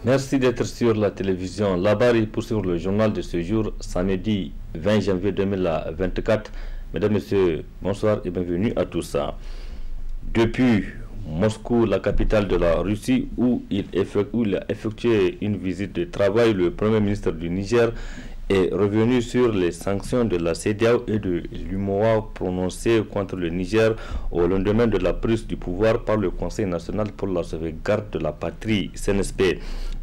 Merci d'être sur la télévision Labari pour suivre le journal de ce jour, samedi 20 janvier 2024. Mesdames, Messieurs, bonsoir et bienvenue à tous. Depuis Moscou, la capitale de la Russie, où il a effectué une visite de travail, le Premier ministre du Niger est revenu sur les sanctions de la CEDEAO et de l'UMOA prononcées contre le Niger au lendemain de la prise du pouvoir par le Conseil national pour la sauvegarde de la patrie, CNSP.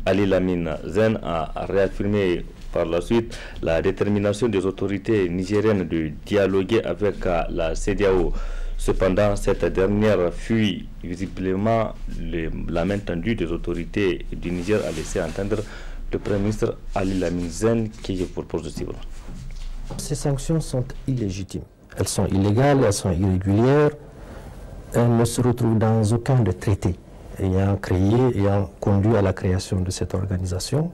Ali Lamine Zen a réaffirmé par la suite la détermination des autorités nigériennes de dialoguer avec la CEDEAO. Cependant, cette dernière fuit visiblement la main tendue des autorités du Niger, a laissé entendre le Premier ministre Ali Lamine Zen, qui je vous propose de suivre. Ces sanctions sont illégitimes. Elles sont illégales, elles sont irrégulières. Elles ne se retrouvent dans aucun des traités ayant conduit à la création de cette organisation,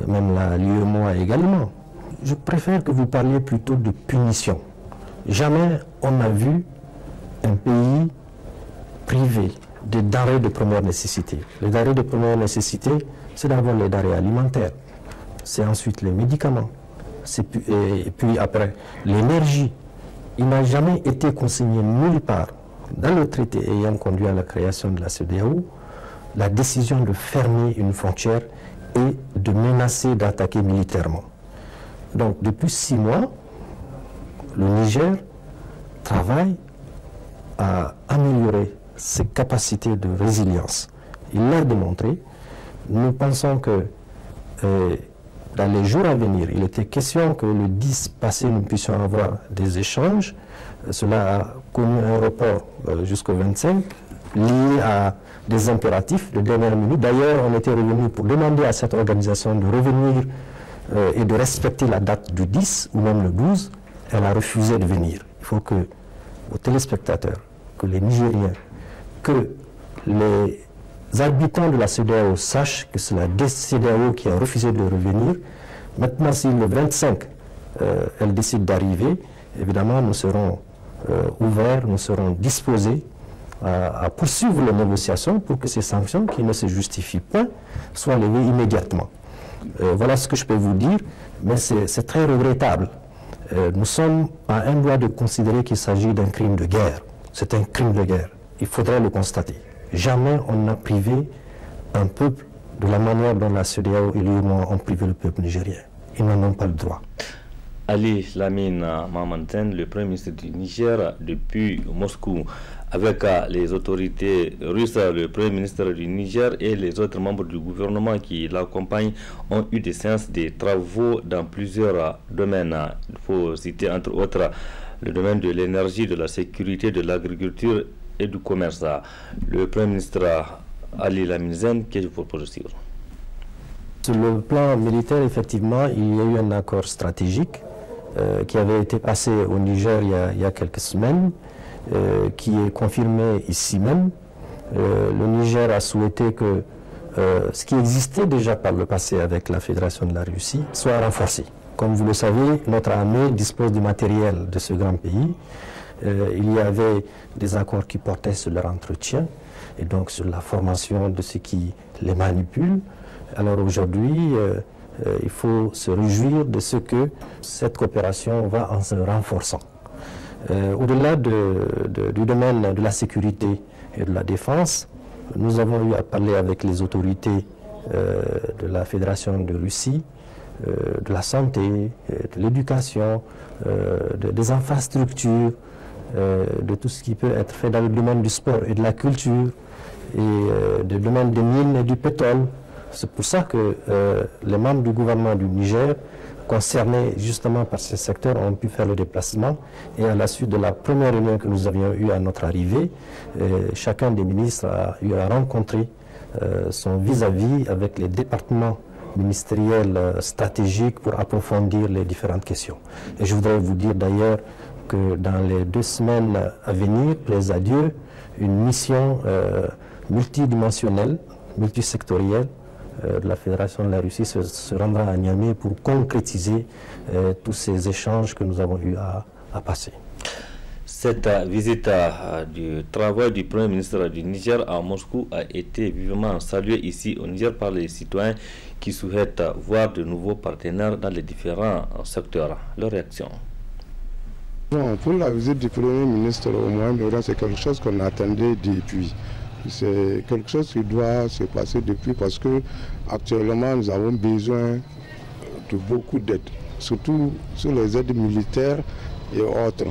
même l'UEMOA également. Je préfère que vous parliez plutôt de punition. Jamais on n'a vu un pays privé des denrées de première nécessité. Les denrées de première nécessité, c'est d'abord les denrées alimentaires, c'est ensuite les médicaments, et puis après l'énergie. Il n'a jamais été consigné nulle part dans le traité ayant conduit à la création de la CEDEAO la décision de fermer une frontière et de menacer d'attaquer militairement. Donc depuis 6 mois, le Niger travaille à améliorer ses capacités de résilience. Il l'a démontré. Nous pensons que dans les jours à venir, il était question que le 10 passé, nous puissions avoir des échanges. Cela a connu un report jusqu'au 25, lié à des impératifs de dernière minute. D'ailleurs, on était revenu pour demander à cette organisation de revenir et de respecter la date du 10 ou même le 12. Elle a refusé de venir. Il faut que aux téléspectateurs, que les Nigériens, que les habitants de la CEDEAO sachent que c'est la CEDEAO qui a refusé de revenir. Maintenant, si le 25, elle décide d'arriver, évidemment, nous serons ouverts, nous serons disposés à poursuivre les négociations pour que ces sanctions, qui ne se justifient pas, soient levées immédiatement. Voilà ce que je peux vous dire, mais c'est très regrettable. Nous sommes à un doigt de considérer qu'il s'agit d'un crime de guerre. C'est un crime de guerre. Il faudrait le constater. Jamais on n'a privé un peuple de la manière dont la CEDEAO et l'UEMOA ont privé le peuple nigérien. Ils n'en ont pas le droit. Ali Lamine Mamanten, le Premier ministre du Niger depuis Moscou, avec les autorités russes, le Premier ministre du Niger et les autres membres du gouvernement qui l'accompagnent ont eu des séances de travaux dans plusieurs domaines. Il faut citer entre autres le domaine de l'énergie, de la sécurité, de l'agriculture et du commerce. Le Premier ministre Ali Lamine Zen, que je vous propose de suivre. Sur le plan militaire, effectivement, il y a eu un accord stratégique qui avait été passé au Niger il y a quelques semaines, qui est confirmé ici même. Le Niger a souhaité que ce qui existait déjà par le passé avec la Fédération de la Russie soit renforcé. Comme vous le savez, notre armée dispose du matériel de ce grand pays. Il y avait des accords qui portaient sur leur entretien et donc sur la formation de ceux qui les manipulent. Alors aujourd'hui, il faut se réjouir de ce que cette coopération va en se renforçant. Au-delà du domaine de la sécurité et de la défense, nous avons eu à parler avec les autorités de la Fédération de Russie, de la santé, de l'éducation, des infrastructures, de tout ce qui peut être fait dans le domaine du sport et de la culture, et du domaine des mines et du pétrole. C'est pour ça que les membres du gouvernement du Niger, concernés justement par ces secteurs, ont pu faire le déplacement. Et à la suite de la première réunion que nous avions eue à notre arrivée, chacun des ministres a eu à rencontrer son vis-à-vis avec les départements ministériels stratégiques pour approfondir les différentes questions. Et je voudrais vous dire d'ailleurs que dans les 2 semaines à venir, plaise à Dieu, une mission multidimensionnelle, multisectorielle de la Fédération de la Russie se rendra à Niamey pour concrétiser tous ces échanges que nous avons eu à passer. Cette visite du travail du Premier ministre du Niger à Moscou a été vivement saluée ici au Niger par les citoyens qui souhaitent voir de nouveaux partenaires dans les différents secteurs. Leur réaction. Non, pour la visite du Premier ministre au Moyen-Orient, c'est quelque chose qu'on attendait depuis. C'est quelque chose qui doit se passer depuis parce que actuellement nous avons besoin de beaucoup d'aide, surtout sur les aides militaires et autres.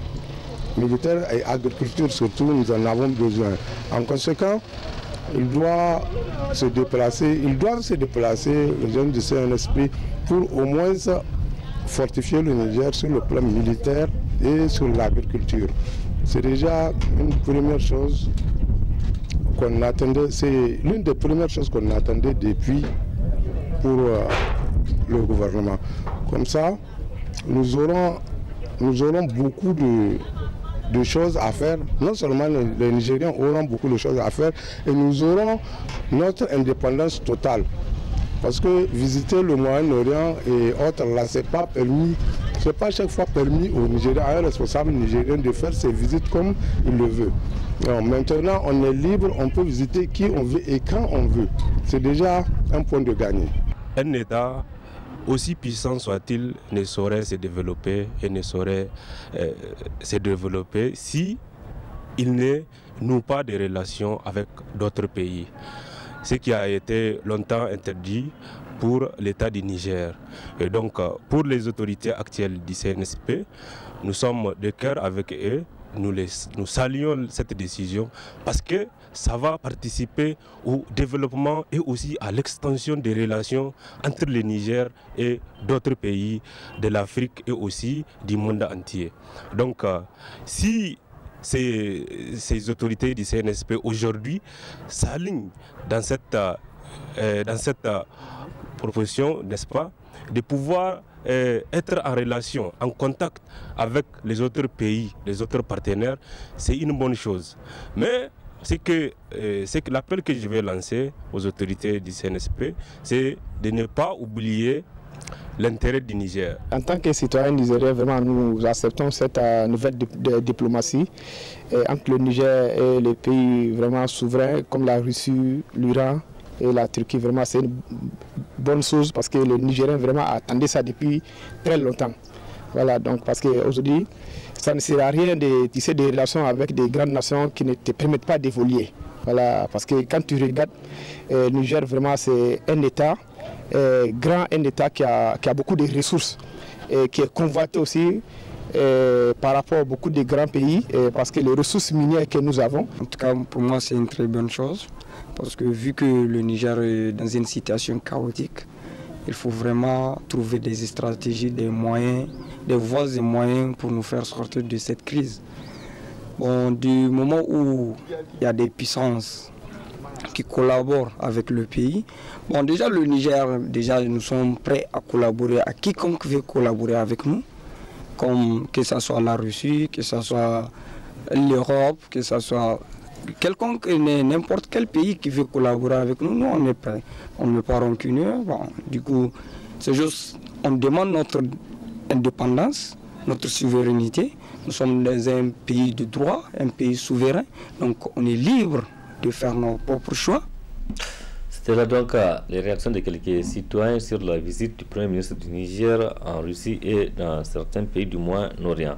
Militaires et agriculture surtout, nous en avons besoin. En conséquence, ils doivent se déplacer, les jeunes du CNSP, pour au moins fortifier le Niger sur le plan militaire et sur l'agriculture. C'est déjà une première chose qu'on attendait, c'est l'une des premières choses qu'on attendait depuis pour le gouvernement. Comme ça, nous aurons beaucoup de choses à faire. Non seulement les Nigériens auront beaucoup de choses à faire, et nous aurons notre indépendance totale. Parce que visiter le Moyen-Orient et autres, là, c'est pas permis. C'est pas chaque fois permis aux Nigériens, à un responsable nigérien de faire ses visites comme il le veut. Alors, maintenant, on est libre, on peut visiter qui on veut et quand on veut. C'est déjà un point de gagner. Un État, aussi puissant soit-il, ne saurait se développer et ne saurait se développer si il ne noue pas de relations avec d'autres pays. Ce qui a été longtemps interdit pour l'État du Niger. Et donc, pour les autorités actuelles du CNSP, nous sommes de cœur avec eux. Nous saluons cette décision parce que ça va participer au développement et aussi à l'extension des relations entre le Niger et d'autres pays de l'Afrique et aussi du monde entier. Donc, si ces autorités du CNSP aujourd'hui s'alignent dans cette proposition, n'est-ce pas, de pouvoir être en relation, en contact avec les autres pays, les autres partenaires, c'est une bonne chose. Mais c'est que l'appel que je vais lancer aux autorités du CNSP, c'est de ne pas oublier l'intérêt du Niger. En tant que citoyen nigérien, vraiment, nous acceptons cette nouvelle diplomatie entre le Niger et les pays vraiment souverains comme la Russie, l'Iran et la Turquie. Vraiment, c'est une bonne chose parce que les Nigériens vraiment attendaient ça depuis très longtemps. Voilà, donc parce qu'aujourd'hui, ça ne sert à rien de tisser des relations avec des grandes nations qui ne te permettent pas d'évoluer. Voilà, parce que quand tu regardes, le Niger, vraiment, c'est un État grand, un État qui a beaucoup de ressources et qui est convoité aussi par rapport à beaucoup de grands pays parce que les ressources minières que nous avons. En tout cas, pour moi, c'est une très bonne chose parce que vu que le Niger est dans une situation chaotique, il faut vraiment trouver des stratégies, des moyens, des voies et moyens pour nous faire sortir de cette crise. Bon, du moment où il y a des puissances qui collaborent avec le pays, bon, déjà le Niger, nous sommes prêts à collaborer à quiconque veut collaborer avec nous, comme que ce soit la Russie, que ce soit l'Europe, que ce soit quelconque, n'importe quel pays qui veut collaborer avec nous, nous on est prêts. On n'est pas rancunieux. Bon, du coup, c'est juste, on demande notre indépendance, notre souveraineté. Nous sommes dans un pays de droit, un pays souverain, donc on est libre de faire nos propres choix. C'était là donc les réactions de quelques citoyens sur la visite du Premier ministre du Niger en Russie et dans certains pays du Moyen-Orient.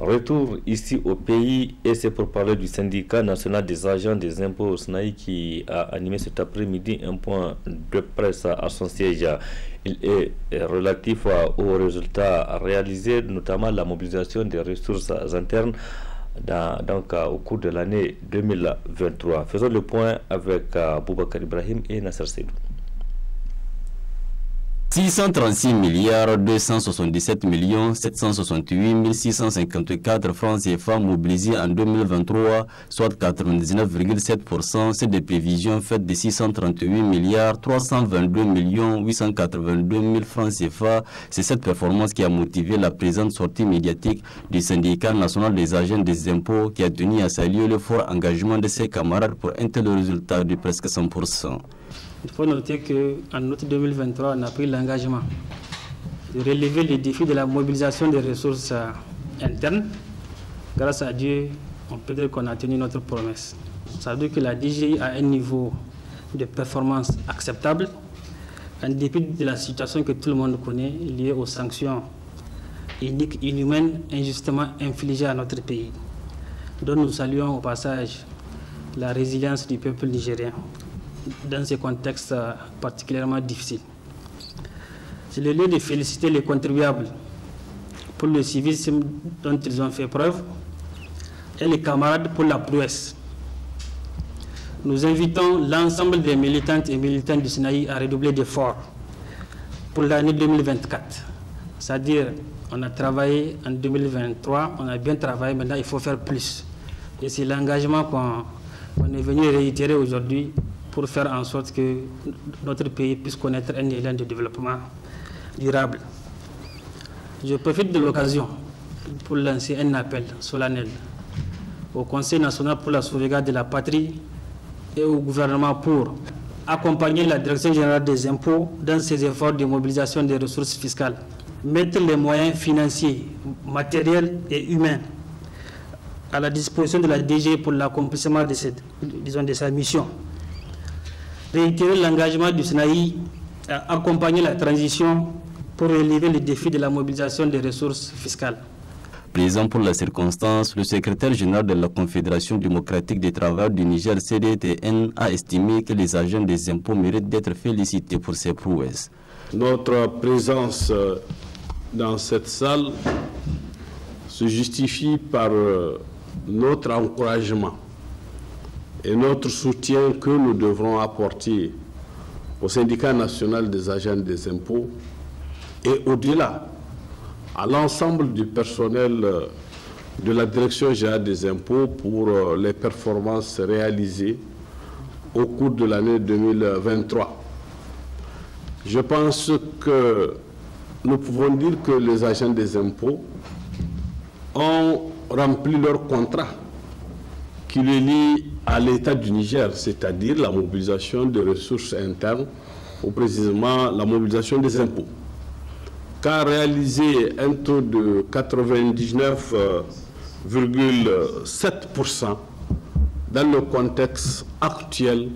Retour ici au pays et c'est pour parler du syndicat national des agents des impôts au SNAI qui a animé cet après-midi un point de presse à son siège. Il est relatif aux résultats réalisés, notamment la mobilisation des ressources internes au cours de l'année 2023. Faisons le point avec Boubacar Ibrahim et Nasser Seydou. 636 milliards 277 millions 768 654 francs CFA mobilisés en 2023, soit 99,7%. C'est des prévisions faites de 638 milliards 322 millions 882 000 francs CFA. C'est cette performance qui a motivé la présente sortie médiatique du syndicat national des agents des impôts qui a tenu à saluer le fort engagement de ses camarades pour un tel résultat de presque 100%. Il faut noter qu'en août 2023, on a pris l'engagement de relever les défis de la mobilisation des ressources internes grâce à Dieu, on peut dire qu'on a tenu notre promesse. Ça veut dire que la DGI a un niveau de performance acceptable, en dépit de la situation que tout le monde connaît liée aux sanctions iniques, inhumaines, injustement infligées à notre pays, dont nous saluons au passage la résilience du peuple nigérien dans ce contexte particulièrement difficile. C'est le lieu de féliciter les contribuables pour le civisme dont ils ont fait preuve et les camarades pour la prouesse. Nous invitons l'ensemble des militantes et militants du SNAI à redoubler d'efforts pour l'année 2024. C'est-à-dire, on a travaillé en 2023, on a bien travaillé, maintenant il faut faire plus. Et c'est l'engagement qu'on est venu réitérer aujourd'hui pour faire en sorte que notre pays puisse connaître un élan de développement durable. Je profite de l'occasion pour lancer un appel solennel au Conseil national pour la sauvegarde de la patrie et au gouvernement pour accompagner la Direction générale des impôts dans ses efforts de mobilisation des ressources fiscales, mettre les moyens financiers, matériels et humains à la disposition de la DG pour l'accomplissement de sa mission. Réitérer l'engagement du SNAI à accompagner la transition pour relever les défis de la mobilisation des ressources fiscales. Présent pour la circonstance, le secrétaire général de la Confédération démocratique des travailleurs du Niger, CDTN, a estimé que les agents des impôts méritent d'être félicités pour ces prouesses. Notre présence dans cette salle se justifie par notre encouragement et notre soutien que nous devrons apporter au syndicat national des agents des impôts et au-delà, à l'ensemble du personnel de la Direction générale des impôts pour les performances réalisées au cours de l'année 2023. Je pense que nous pouvons dire que les agents des impôts ont rempli leur contrat qui les lie à l'État du Niger, c'est-à-dire la mobilisation des ressources internes, ou précisément la mobilisation des impôts. Car réaliser un taux de 99,7% dans le contexte actuel,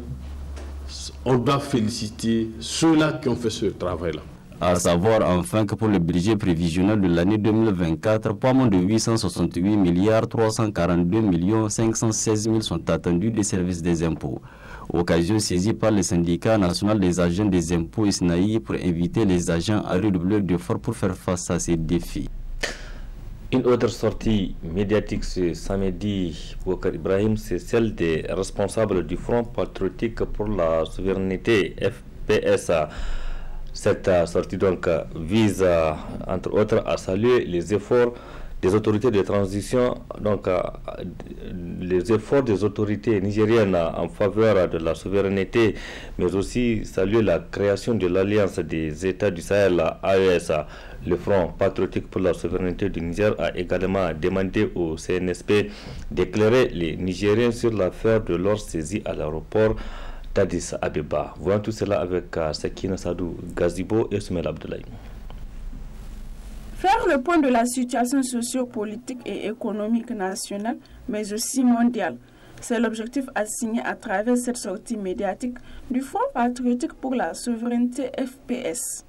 on doit féliciter ceux-là qui ont fait ce travail-là. À savoir enfin que pour le budget prévisionnel de l'année 2024, pas moins de 868 milliards 342 millions 516 000 sont attendus des services des impôts. Occasion saisie par le syndicat national des agents des impôts ISNAI pour inviter les agents à redoubler d'efforts pour faire face à ces défis. Une autre sortie médiatique ce samedi, Boubacar Ibrahim, c'est celle des responsables du Front patriotique pour la souveraineté FPS. Cette sortie donc vise entre autres à saluer les efforts des autorités de transition, donc les efforts des autorités nigériennes en faveur de la souveraineté, mais aussi saluer la création de l'Alliance des États du Sahel, AES. Le Front patriotique pour la souveraineté du Niger a également demandé au CNSP d'éclairer les Nigériens sur l'affaire de leur saisie à l'aéroport d'Addis Abeba. Voyons tout cela avec Sakina Sadou Gazibo et Soumel Abdoulaye. Faire le point de la situation socio-politique et économique nationale, mais aussi mondiale. C'est l'objectif assigné à travers cette sortie médiatique du Front patriotique pour la souveraineté FPS.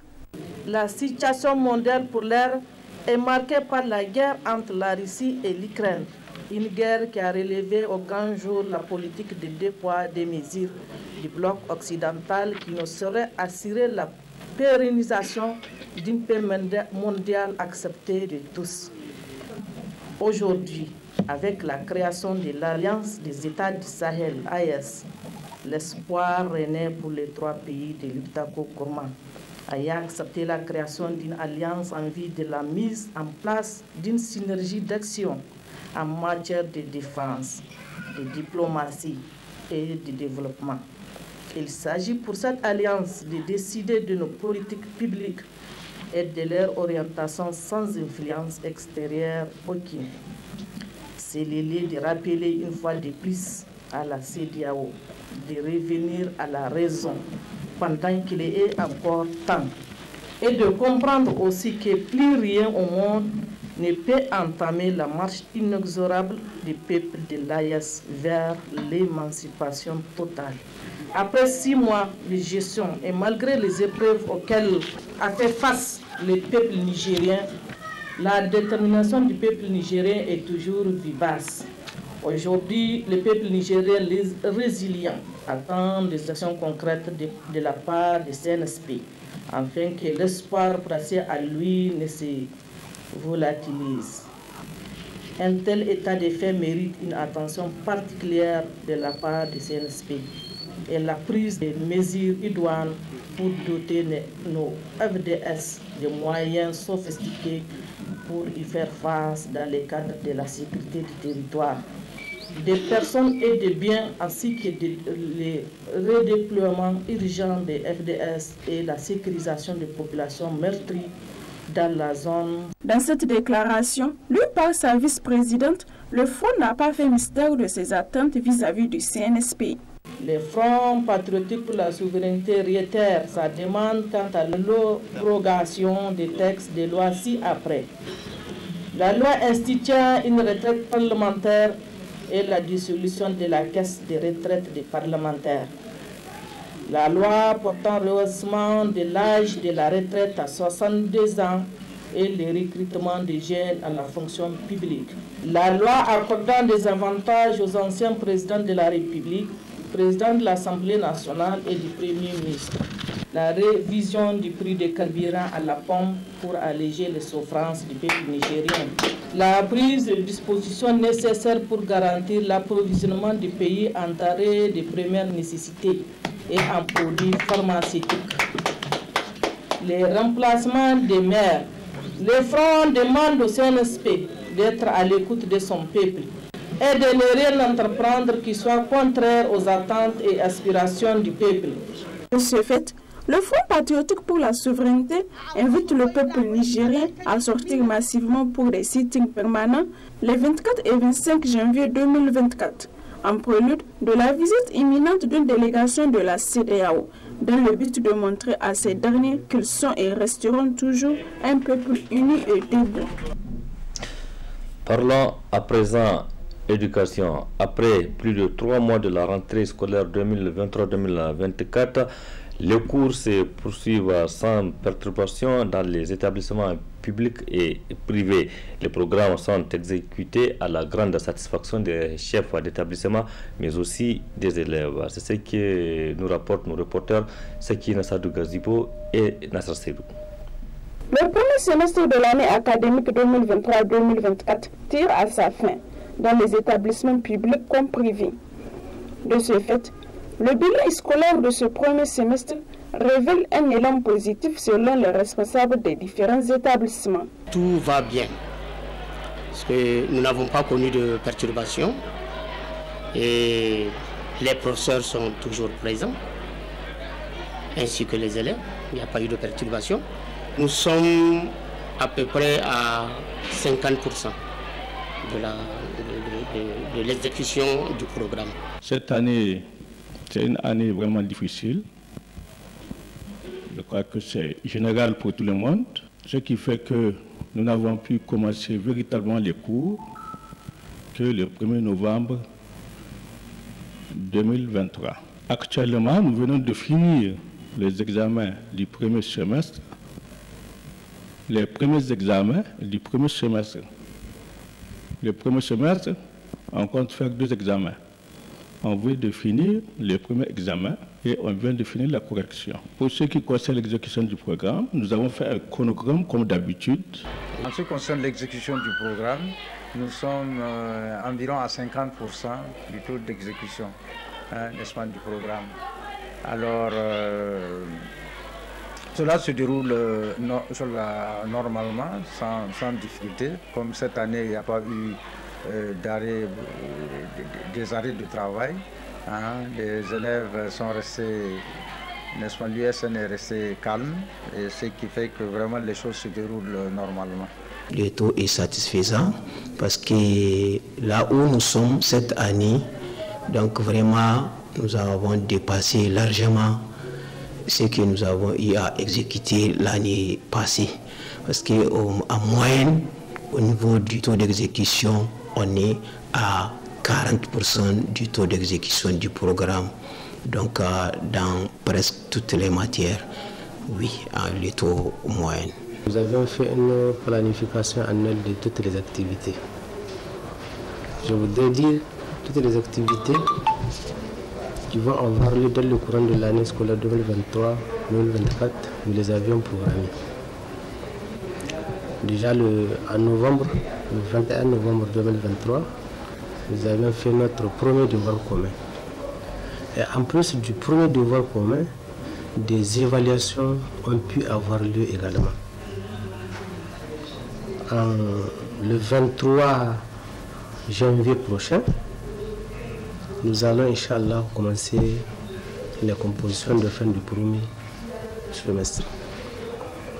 La situation mondiale pour l'heure est marquée par la guerre entre la Russie et l'Ukraine. Une guerre qui a relevé au grand jour la politique de deux poids, deux mesures du bloc occidental qui ne saurait assurer la pérennisation d'une paix mondiale acceptée de tous. Aujourd'hui, avec la création de l'Alliance des États du Sahel, AES, l'espoir renaît pour les trois pays de l'Iptako-Gourmand, ayant accepté la création d'une alliance en vue de la mise en place d'une synergie d'action en matière de défense, de diplomatie et de développement. Il s'agit pour cette alliance de décider de nos politiques publiques et de leur orientation sans influence extérieure aucune. C'est le lieu de rappeler une fois de plus à la CEDEAO de revenir à la raison pendant qu'il est encore temps et de comprendre aussi que plus rien au monde ne peut entamer la marche inexorable du peuple de l'AES vers l'émancipation totale. Après 6 mois de gestion et malgré les épreuves auxquelles a fait face le peuple nigérien, la détermination du peuple nigérien est toujours vivace. Aujourd'hui, le peuple nigérien résilient attend des actions concrètes de la part du CNSP, afin que l'espoir placé à lui ne se volatilise. Un tel état de fait mérite une attention particulière de la part du CNSP et la prise de mesures idoines pour doter nos FDS de moyens sophistiqués pour y faire face dans le cadre de la sécurité du territoire, des personnes et des biens, ainsi que le redéploiement urgent des FDS et la sécurisation des populations meurtries dans la zone. Dans cette déclaration, lue par sa vice-présidente, le Front n'a pas fait mystère de ses attentes vis-à-vis du CNSP. Le Front patriotique pour la souveraineté réitère sa demande quant à l'abrogation des textes de loi ci-après. La loi instituant une retraite parlementaire et la dissolution de la caisse de retraite des parlementaires. La loi portant rehaussement de l'âge de la retraite à 62 ans et le recrutement des jeunes à la fonction publique. La loi accordant des avantages aux anciens présidents de la République, président de l'Assemblée nationale et du Premier ministre. La révision du prix des carburants à la pompe pour alléger les souffrances du peuple nigérien. La prise de dispositions nécessaires pour garantir l'approvisionnement du pays en denrées de première nécessité et en produits pharmaceutiques. Les remplacements des maires. Le Front demande au CNSP d'être à l'écoute de son peuple et de ne rien entreprendre qui soit contraire aux attentes et aspirations du peuple. De ce fait, le Front patriotique pour la souveraineté invite le peuple nigérien à sortir massivement pour des sittings permanents les 24 et 25 janvier 2024, en prélude de la visite imminente d'une délégation de la CEDEAO, dans le but de montrer à ces derniers qu'ils sont et resteront toujours un peuple uni et debout. Parlons à présent éducation. Après plus de 3 mois de la rentrée scolaire 2023-2024, les cours se poursuivent sans perturbation dans les établissements publics et privés. Les programmes sont exécutés à la grande satisfaction des chefs d'établissement, mais aussi des élèves. C'est ce que nous rapportent nos reporters Sekina Sadou Gazibo et Nasser Seydou. Le premier semestre de l'année académique 2023-2024 tire à sa fin dans les établissements publics comme privés. De ce fait, le bilan scolaire de ce premier semestre révèle un élan positif selon les responsables des différents établissements. Tout va bien, parce que nous n'avons pas connu de perturbations et les professeurs sont toujours présents, ainsi que les élèves. Il n'y a pas eu de perturbations. Nous sommes à peu près à 50% de l'exécution du programme. Cette année, c'est une année vraiment difficile. Je crois que c'est général pour tout le monde, ce qui fait que nous n'avons pu commencer véritablement les cours que le 1er novembre 2023. Actuellement, nous venons de finir les examens du premier semestre, les premiers examens du premier semestre. Le premier semestre, on compte faire 2 examens. On vient de finir le premier examen et on vient de finir la correction. Pour ce qui concerne l'exécution du programme, nous avons fait un chronogramme comme d'habitude. En ce qui concerne l'exécution du programme, nous sommes environ à 50% du taux d'exécution, n'est-ce pas, du programme. Alors, cela se déroule normalement, sans difficulté. Comme cette année, il n'y a pas eu des arrêts de travail. Les élèves sont restés, n'est-ce pas, l'USN est resté calme, et ce qui fait que vraiment les choses se déroulent normalement. Le taux est satisfaisant parce que là où nous sommes cette année, donc vraiment nous avons dépassé largement ce que nous avons eu à exécuter l'année passée. Parce qu'en moyenne, au niveau du taux d'exécution, on est à 40% du taux d'exécution du programme. Donc dans presque toutes les matières, oui, le taux moyen. Nous avions fait une planification annuelle de toutes les activités. Je voudrais dire toutes les activités qui vont avoir lieu dans le courant de l'année scolaire 2023-2024, nous les avions programmées. Déjà en novembre, le 21 novembre 2023, nous avions fait notre premier devoir commun. Et en plus du premier devoir commun, des évaluations ont pu avoir lieu également. Le 23 janvier prochain, nous allons, Inch'Allah, commencer les compositions de fin du premier semestre.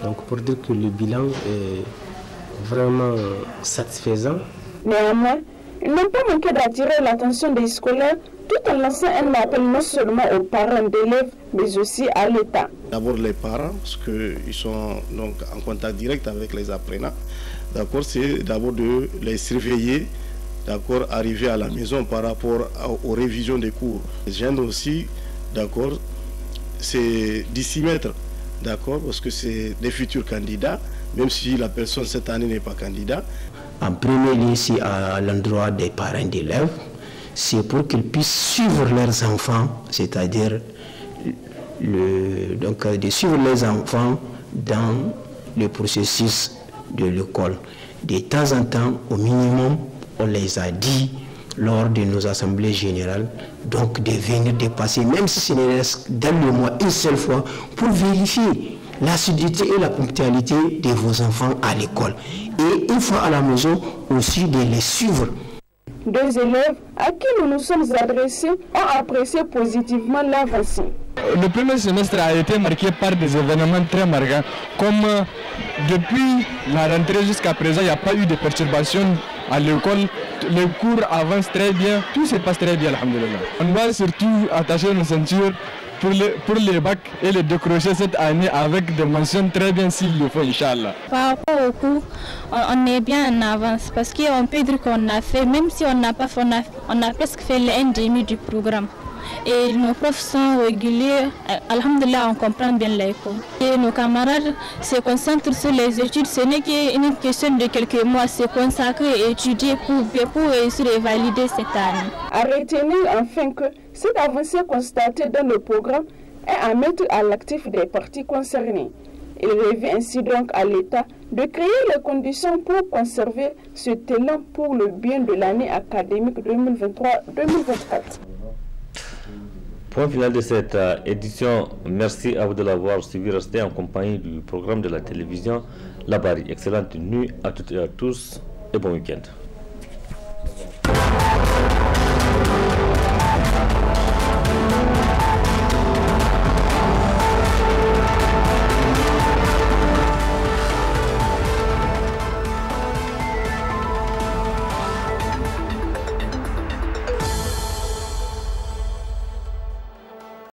Donc pour dire que le bilan est vraiment satisfaisant. Néanmoins, ils n'ont pas manqué d'attirer l'attention des scolaires tout en lançant un appel non seulement aux parents d'élèves, mais aussi à l'État. D'abord les parents, parce qu'ils sont donc en contact direct avec les apprenants. D'accord, c'est d'abord de les surveiller, d'accord, arriver à la maison par rapport aux révisions des cours. Les jeunes aussi, d'accord, c'est d'y s'y mettre, d'accord, parce que c'est des futurs candidats, même si la personne cette année n'est pas candidat. En premier lieu, c'est à l'endroit des parents d'élèves, c'est pour qu'ils puissent suivre leurs enfants, c'est-à-dire de suivre les enfants dans le processus de l'école. De temps en temps, au minimum, on les a dit lors de nos assemblées générales, donc de venir dépasser, même si ce n'est dans le mois une seule fois, pour vérifier l'assiduité et la ponctualité de vos enfants à l'école. Et une fois à la maison, aussi de les suivre. Deux élèves à qui nous nous sommes adressés ont apprécié positivement l'avancée. Le premier semestre a été marqué par des événements très marquants, comme depuis la rentrée jusqu'à présent, il n'y a pas eu de perturbations à l'école. Les cours avancent très bien, tout se passe très bien, alhamdoulilah. On va surtout attacher nos ceintures pour les bacs et les décrocher cette année avec des mentions très bien s'il le faut, Inch'Allah. Par rapport au cours, on est bien en avance parce qu'on peut dire qu'on a fait, même si on n'a pas fait, on a presque fait l'1/2 du programme. Et nos profs sont réguliers, alhamdoulilah, on comprend bien les cours. Et nos camarades se concentrent sur les études, ce n'est qu'une question de quelques mois, se consacrer et étudier pour réussir et valider cette année. À retenir enfin que cette avancée constatée dans le programme est à mettre à l'actif des parties concernées. Il revient ainsi donc à l'État de créer les conditions pour conserver ce talent pour le bien de l'année académique 2023-2024. Point final de cette édition. Merci à vous de l'avoir suivi. Restez en compagnie du programme de la télévision Labari. Excellente nuit à toutes et à tous et bon week-end.